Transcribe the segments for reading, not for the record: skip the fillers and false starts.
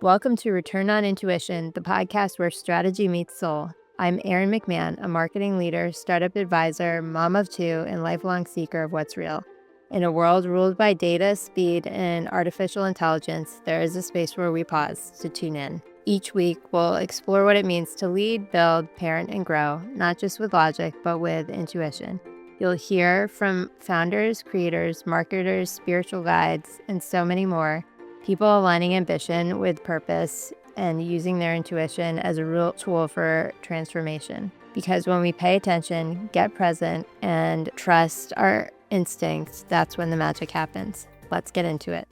Welcome to Return on Intuition, the podcast where strategy meets soul. I'm Erin McMahon, a marketing leader, startup advisor, mom of two, and lifelong seeker of what's real. In a world ruled by data, speed, and artificial intelligence, there is a space where we pause to tune in. Each week, we'll explore what it means to lead, build, parent, and grow, not just with logic, but with intuition. You'll hear from founders, creators, marketers, spiritual guides, and so many more. People aligning ambition with purpose and using their intuition as a real tool for transformation. Because when we pay attention, get present, and trust our instincts, that's when the magic happens. Let's get into it.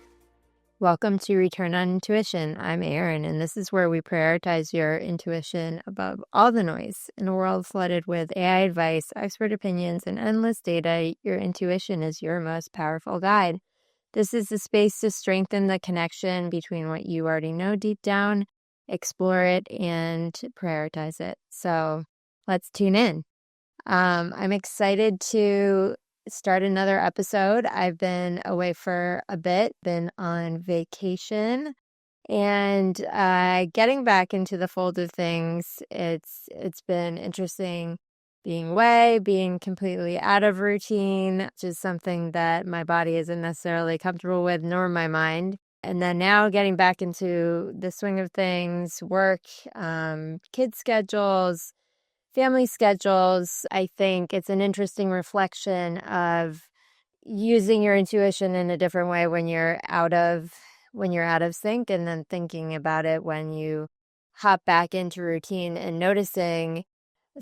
Welcome to Return on Intuition. I'm Erin, and this is where we prioritize your intuition above all the noise. In a world flooded with AI advice, expert opinions, and endless data, your intuition is your most powerful guide. This is the space to strengthen the connection between what you already know deep down, explore it, and prioritize it. So let's tune in. I'm excited to start another episode. I've been away for a bit, been on vacation, and getting back into the fold of things. It's been interesting being away, being completely out of routine, which is something that my body isn't necessarily comfortable with, nor my mind. And then now getting back into the swing of things, work, kids' schedules, family schedules. I think it's an interesting reflection of using your intuition in a different way when you're out of sync, and then thinking about it when you hop back into routine and noticing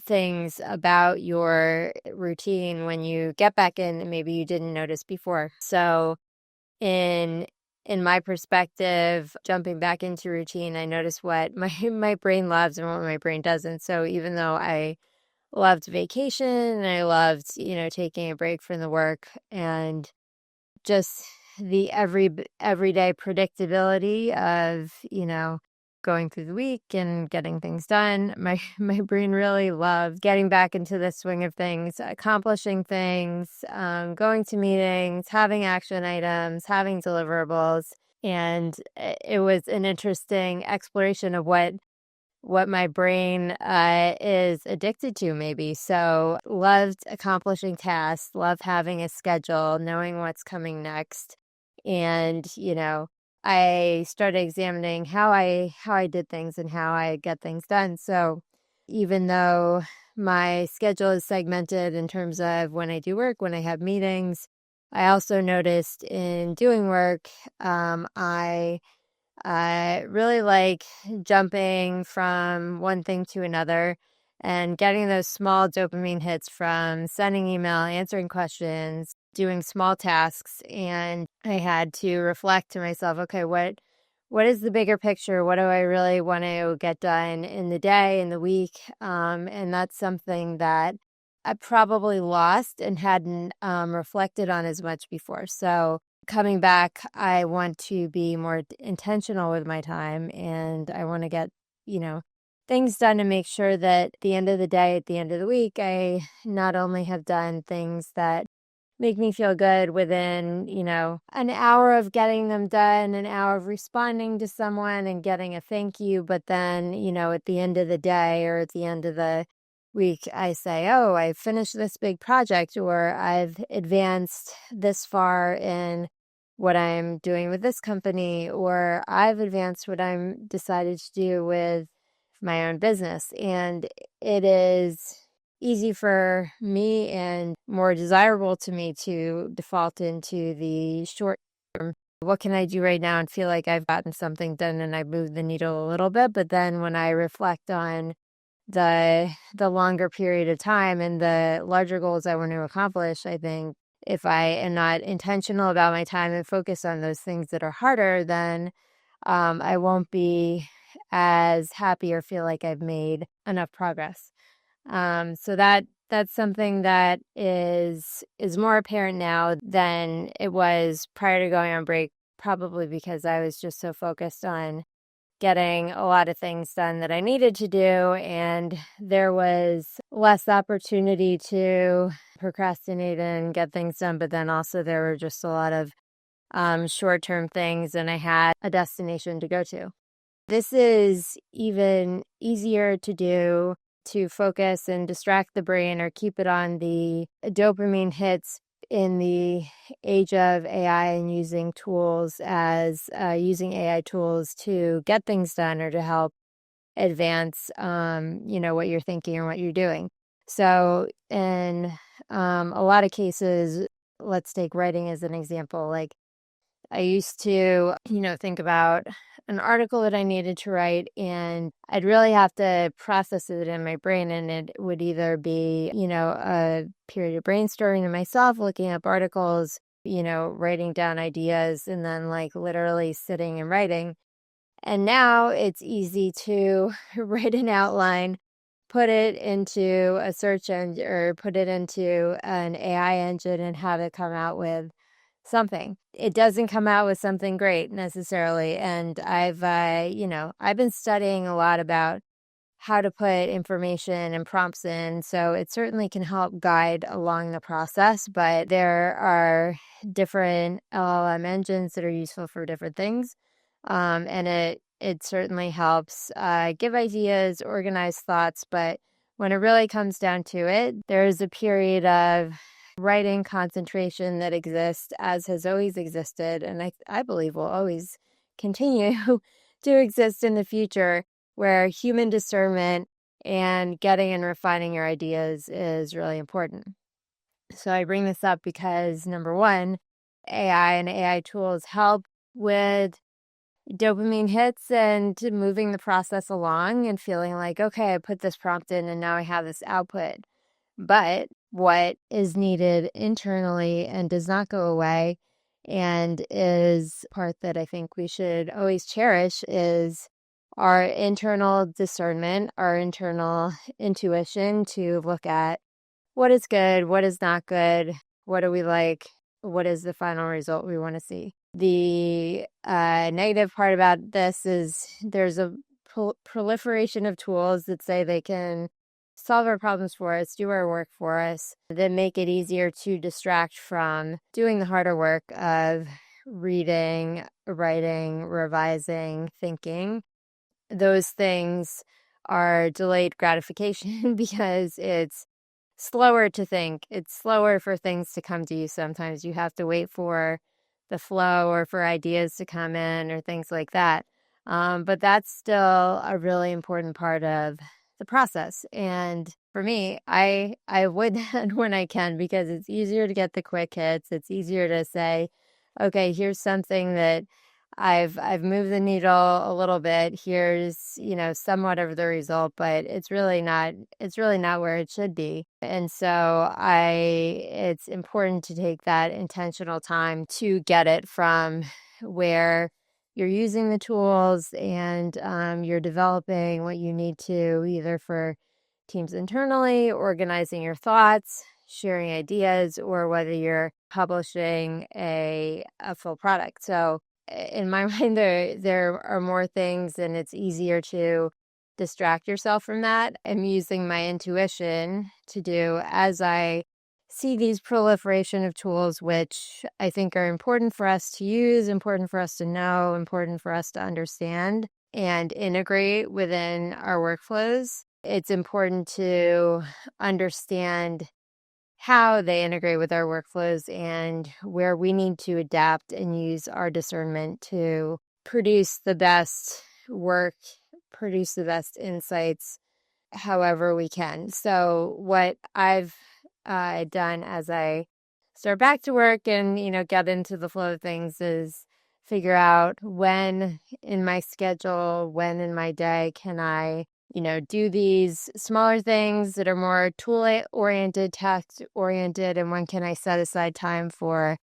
things about your routine when you get back in and maybe you didn't notice before. So in my perspective, jumping back into routine, I notice what my brain loves and what my brain doesn't. So even though I loved vacation and I loved, taking a break from the work and just the everyday predictability of, going through the week and getting things done. My brain really loves getting back into the swing of things, accomplishing things, going to meetings, having action items, having deliverables. And it was an interesting exploration of what my brain is addicted to, maybe. So loved accomplishing tasks, love having a schedule, knowing what's coming next. And, I started examining how I did things and how I get things done. So even though my schedule is segmented in terms of when I do work, when I have meetings, I also noticed in doing work, I really like jumping from one thing to another and getting those small dopamine hits from sending email, answering questions, doing small tasks. And I had to reflect to myself, okay, what is the bigger picture? What do I really want to get done in the day, in the week? And that's something that I probably lost and hadn't reflected on as much before. So coming back, I want to be more intentional with my time, and I want to get, things done to make sure that at the end of the day, at the end of the week, I not only have done things that make me feel good within, an hour of getting them done, an hour of responding to someone and getting a thank you, but then, at the end of the day or at the end of the week, I say, oh, I finished this big project, or I've advanced this far in what I'm doing with this company, or I've advanced what I'm decided to do with my own business. And it is easy for me and more desirable to me to default into the short term. What can I do right now and feel like I've gotten something done and I've moved the needle a little bit? But then when I reflect on the longer period of time and the larger goals I want to accomplish, I think if I am not intentional about my time and focus on those things that are harder, then I won't be as happy or feel like I've made enough progress. So that's something that is more apparent now than it was prior to going on break, probably because I was just so focused on getting a lot of things done that I needed to do, and there was less opportunity to procrastinate and get things done, but then also there were just a lot of short-term things, and I had a destination to go to. This is even easier to do to focus and distract the brain or keep it on the dopamine hits in the age of AI and using tools as using AI tools to get things done or to help advance, what you're thinking or what you're doing. So in a lot of cases, let's take writing as an example. Like I used to, think about an article that I needed to write, and I'd really have to process it in my brain. And it would either be, a period of brainstorming to myself, looking up articles, writing down ideas, and then like literally sitting and writing. And now it's easy to write an outline, put it into a search engine or put it into an AI engine and have it come out with something. It doesn't come out with something great necessarily. And I've been studying a lot about how to put information and prompts in. So it certainly can help guide along the process, but there are different LLM engines that are useful for different things. And it certainly helps give ideas, organize thoughts, but when it really comes down to it, there's a period of writing concentration that exists as has always existed, and I believe will always continue to exist in the future, where human discernment and getting and refining your ideas is really important. So I bring this up because number one, AI and AI tools help with dopamine hits and moving the process along and feeling like, okay, I put this prompt in and now I have this output. But what is needed internally and does not go away and is part that I think we should always cherish is our internal discernment, our internal intuition to look at what is good, what is not good, what do we like, what is the final result we want to see. The negative part about this is there's a proliferation of tools that say they can solve our problems for us, do our work for us, that make it easier to distract from doing the harder work of reading, writing, revising, thinking. Those things are delayed gratification because it's slower to think. It's slower for things to come to you. Sometimes you have to wait for the flow or for ideas to come in or things like that. But that's still a really important part of the process. And for me, I avoid that when I can because it's easier to get the quick hits. It's easier to say, okay, here's something that I've moved the needle a little bit. Here's, somewhat of the result, but it's really not where it should be. And so it's important to take that intentional time to get it from where you're using the tools and you're developing what you need to either for teams internally, organizing your thoughts, sharing ideas, or whether you're publishing a full product. So in my mind, there are more things and it's easier to distract yourself from that. I'm using my intuition to do as I see these proliferation of tools, which I think are important for us to use, important for us to know, important for us to understand and integrate within our workflows. It's important to understand how they integrate with our workflows and where we need to adapt and use our discernment to produce the best work, produce the best insights, however we can. So what I've done as I start back to work and, get into the flow of things is figure out when in my schedule, when in my day can I do these smaller things that are more tool-oriented, task-oriented, and when can I set aside time for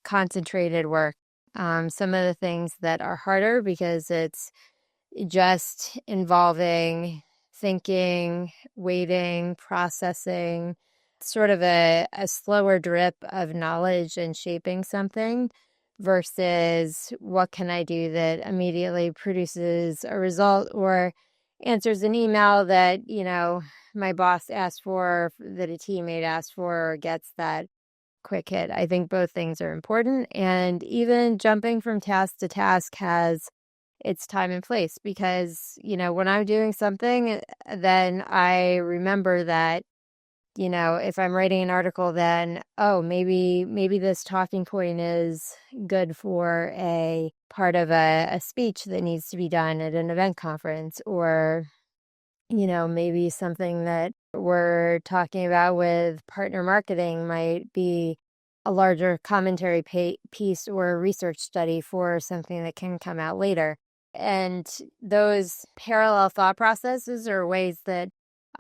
concentrated work. Some of the things that are harder because it's just involving thinking, waiting, processing, sort of a slower drip of knowledge and shaping something versus what can I do that immediately produces a result or answers an email that, my boss asked for, that a teammate asked for, or gets that quick hit. I think both things are important. And even jumping from task to task has its time and place. Because, when I'm doing something, then I remember that, if I'm writing an article, then, oh, maybe this talking point is good for a part of a speech that needs to be done at an event conference, or, maybe something that we're talking about with partner marketing might be a larger commentary piece or a research study for something that can come out later. And those parallel thought processes are ways that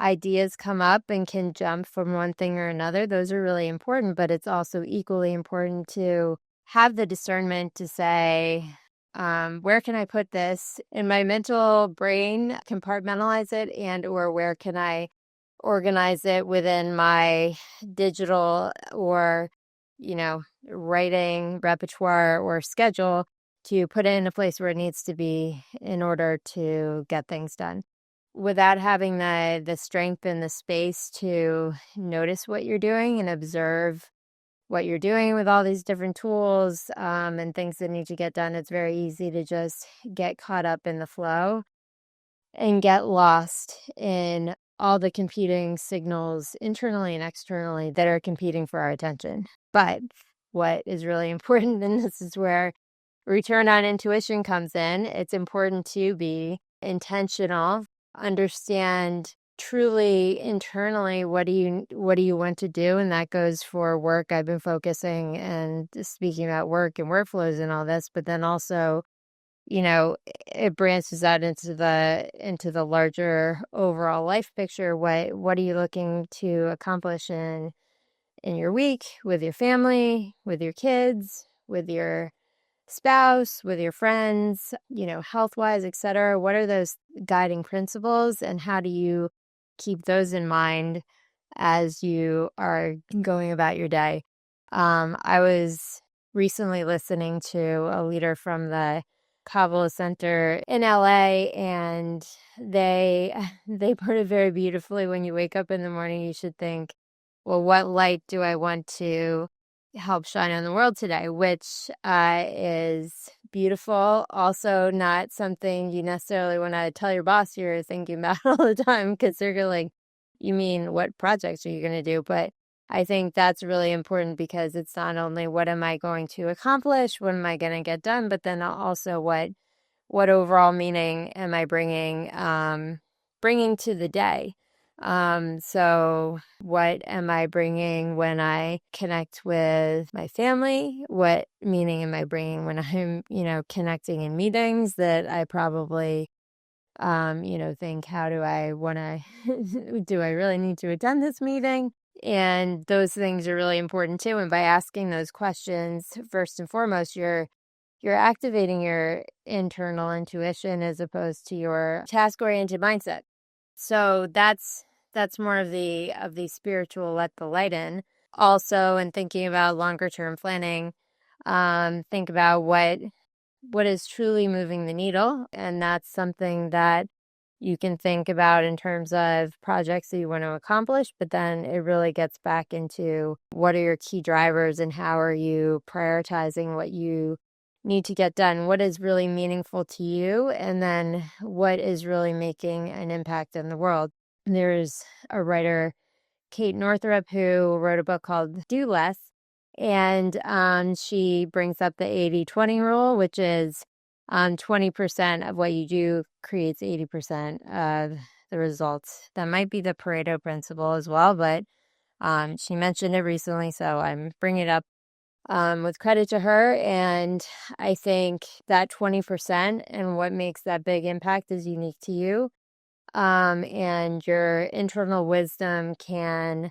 ideas come up and can jump from one thing or another. Those are really important, but it's also equally important to have the discernment to say, where can I put this in my mental brain, compartmentalize it, and or where can I organize it within my digital or, writing repertoire or schedule to put it in a place where it needs to be in order to get things done. Without having the strength and the space to notice what you're doing and observe what you're doing with all these different tools and things that need to get done, it's very easy to just get caught up in the flow and get lost in all the competing signals internally and externally that are competing for our attention. But what is really important, and this is where return on intuition comes in, it's important to be intentional, understand truly internally what do you want to do, and that goes for work. I've been focusing and speaking about work and workflows and all this, but then also it branches out into the larger overall life picture. What are you looking to accomplish in your week, with your family, with your kids, with your spouse, with your friends, health-wise, etc. What are those guiding principles, and how do you keep those in mind as you are going about your day? I was recently listening to a leader from the Kabbalah Center in LA, and they put it very beautifully. When you wake up in the morning, you should think, well, what light do I want to help shine on the world today? Which is beautiful. Also, not something you necessarily want to tell your boss you're thinking about all the time, because they're going to like, you mean what projects are you going to do? But I think that's really important, because it's not only what am I going to accomplish, what am I going to get done, but then also what overall meaning am I bringing to the day. So what am I bringing when I connect with my family? What meaning am I bringing when I'm, connecting in meetings that I probably think, how do I want to, do I really need to attend this meeting? And those things are really important too. And by asking those questions, first and foremost, you're activating your internal intuition as opposed to your task-oriented mindset. So that's more of the spiritual let the light in. Also, in thinking about longer term planning, think about what is truly moving the needle, and that's something that you can think about in terms of projects that you want to accomplish, but then it really gets back into what are your key drivers and how are you prioritizing what you need to get done, what is really meaningful to you, and then what is really making an impact in the world. There's a writer, Kate Northrup, who wrote a book called Do Less, and she brings up the 80-20 rule, which is 20% of what you do creates 80% of the results. That might be the Pareto principle as well, but she mentioned it recently, so I'm bringing it up with credit to her. And I think that 20% and what makes that big impact is unique to you. And your internal wisdom can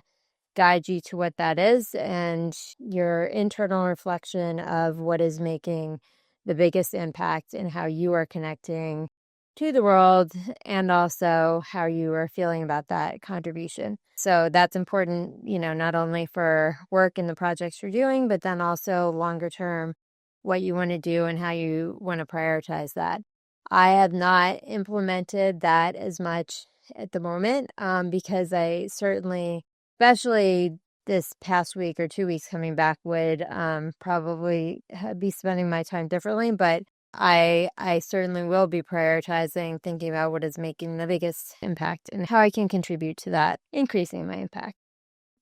guide you to what that is, and your internal reflection of what is making the biggest impact and how you are connecting to the world, and also how you are feeling about that contribution. So that's important, not only for work and the projects you're doing, but then also longer term, what you want to do and how you want to prioritize that. I have not implemented that as much at the moment, because I certainly, especially this past week or 2 weeks coming back, would probably be spending my time differently. But I certainly will be prioritizing, thinking about what is making the biggest impact and how I can contribute to that, increasing my impact.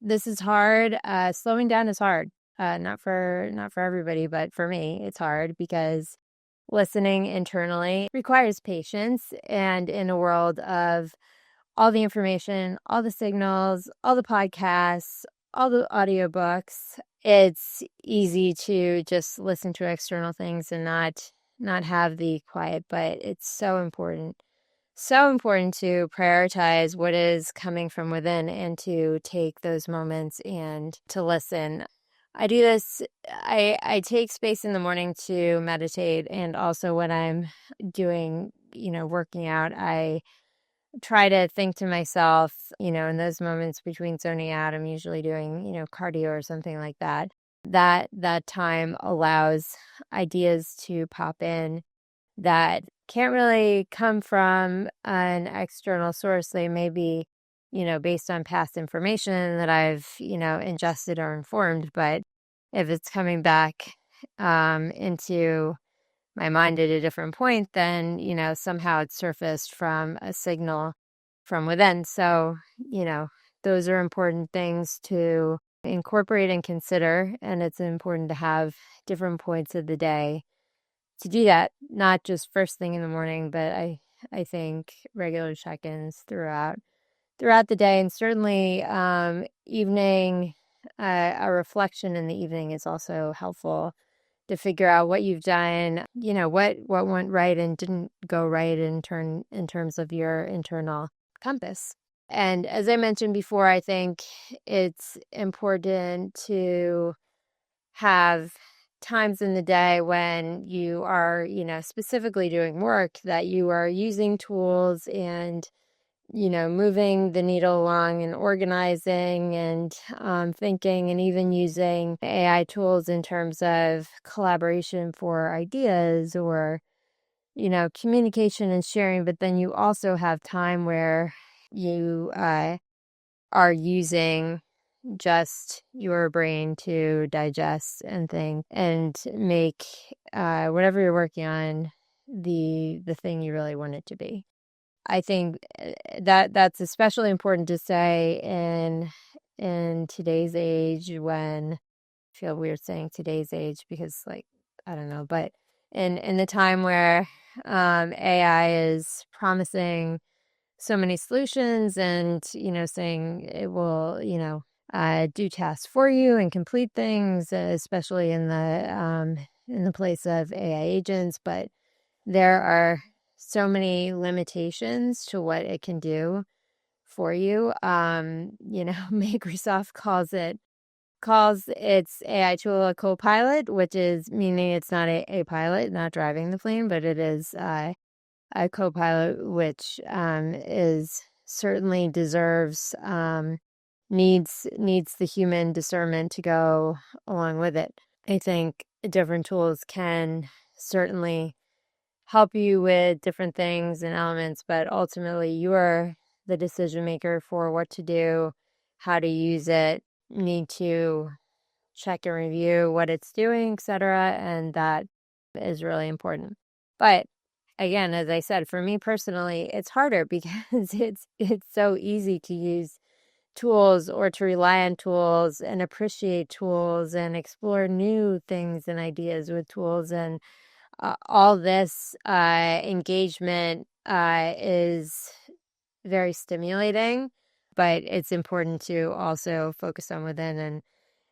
This is hard. Slowing down is hard. Not for everybody, but for me, it's hard because listening internally requires patience. And in a world of all the information, all the signals, all the podcasts, all the audiobooks, it's easy to just listen to external things and not have the quiet, but it's so important to prioritize what is coming from within and to take those moments and to listen. I do this, I take space in the morning to meditate, and also when I'm doing, working out, I try to think to myself, in those moments between zoning out, I'm usually doing, cardio or something like that. That time allows ideas to pop in that can't really come from an external source. They may be, based on past information that I've, ingested or informed. But if it's coming back into my mind at a different point, then, somehow it's surfaced from a signal from within. So, those are important things to incorporate and consider. And it's important to have different points of the day to do that, not just first thing in the morning, but I think regular check-ins throughout the day, and certainly evening. A reflection in the evening is also helpful to figure out what you've done, what went right and didn't go right in terms of your internal compass. And as I mentioned before, I think it's important to have times in the day when you are, specifically doing work, that you are using tools and, moving the needle along and organizing and thinking, and even using AI tools in terms of collaboration for ideas or, communication and sharing. But then you also have time where you are using just your brain to digest and think and make whatever you're working on the thing you really want it to be. I think that's especially important to say in today's age, when I feel weird saying today's age because, like, I don't know, but in the time where AI is promising so many solutions and, saying it will, do tasks for you and complete things, especially in the place of AI agents. But there are so many limitations to what it can do for you. Microsoft calls its AI tool a co-pilot, which is meaning it's not a pilot, not driving the plane, but it is a co-pilot, which is certainly deserves needs the human discernment to go along with it. I think different tools can certainly help you with different things and elements, but ultimately you are the decision maker for what to do, how to use it, need to check and review what it's doing, etc. And that is really important. But again, as I said, for me personally, it's harder because it's so easy to use tools or to rely on tools and appreciate tools and explore new things and ideas with tools. And all this engagement is very stimulating, but it's important to also focus on within.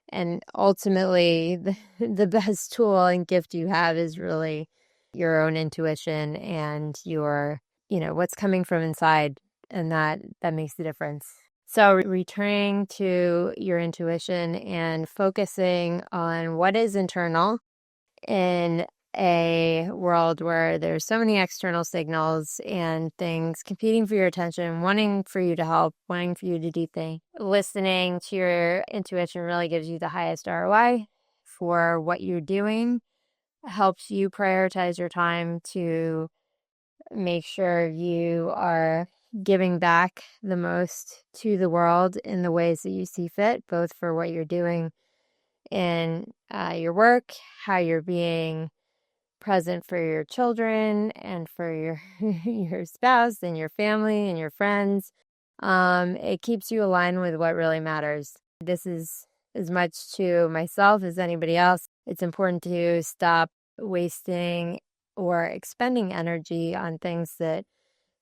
And ultimately, the best tool and gift you have is really your own intuition and your, what's coming from inside, and that makes the difference. So returning to your intuition and focusing on what is internal in a world where there's so many external signals and things competing for your attention, wanting for you to help, wanting for you to do things. Listening to your intuition really gives you the highest ROI for what you're doing, helps you prioritize your time to make sure you are giving back the most to the world in the ways that you see fit, both for what you're doing in your work, how you're being present for your children and for your your spouse and your family and your friends. It keeps you aligned with what really matters. This is as much to myself as anybody else. It's important to stop wasting or expending energy on things that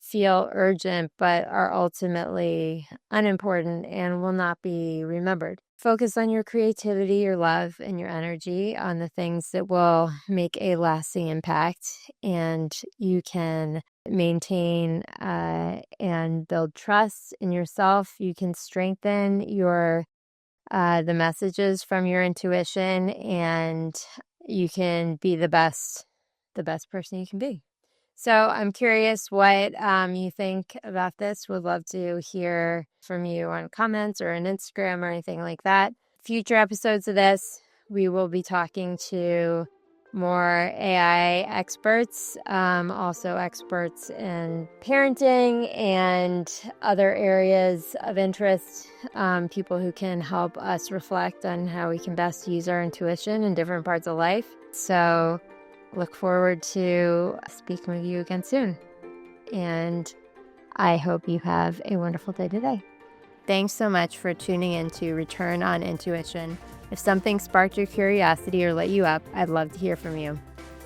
feel urgent but are ultimately unimportant and will not be remembered. Focus on your creativity, your love, and your energy on the things that will make a lasting impact, and you can maintain and build trust in yourself. You can strengthen your the messages from your intuition, and you can be the best person you can be. So I'm curious what you think about this. Would love to hear from you on comments or on Instagram or anything like that. Future episodes of this, we will be talking to more AI experts, also experts in parenting and other areas of interest, people who can help us reflect on how we can best use our intuition in different parts of life. So look forward to speaking with you again soon. And I hope you have a wonderful day today. Thanks so much for tuning in to Return on Intuition. If something sparked your curiosity or lit you up, I'd love to hear from you.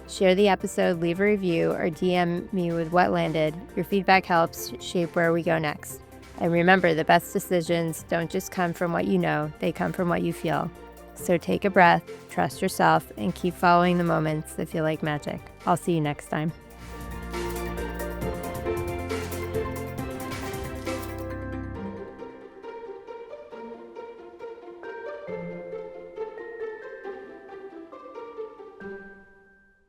Share the episode, leave a review, or DM me with what landed. Your feedback helps shape where we go next. And remember, the best decisions don't just come from what you know, they come from what you feel. So take a breath, trust yourself, and keep following the moments that feel like magic. I'll see you next time.